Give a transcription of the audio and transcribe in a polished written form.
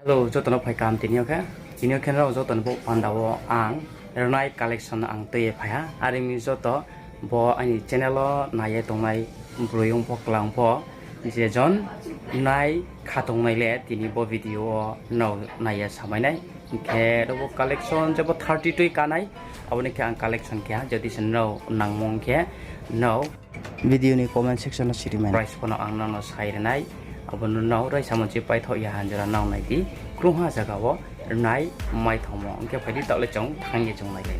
Hello, cho tụi nó phải làm tin nhớ khác. Tin nhớ khi nào cho tụi nó bộ phản đạo ang, Rnai collection ang tây phải ha. Ari mi cho tụi bộ anh channel lo này tụi này Bru-C phok lang phok. Giờ John này Jekhatungnai le tini bộ video nào này samai này. Ke đó bộ collection cho bộ 32 cái này. Abang ni ke ang collection kia jadi senau Nangma kia. Now video ni comment section nó sirimung price pun ang nó sai này. Abang nau rai sama cepai thọ ya hanjara nau này thì kung ha Zaga wo Rnai mai thomo ke phải đi tạo lại chống thang ye chống này lên.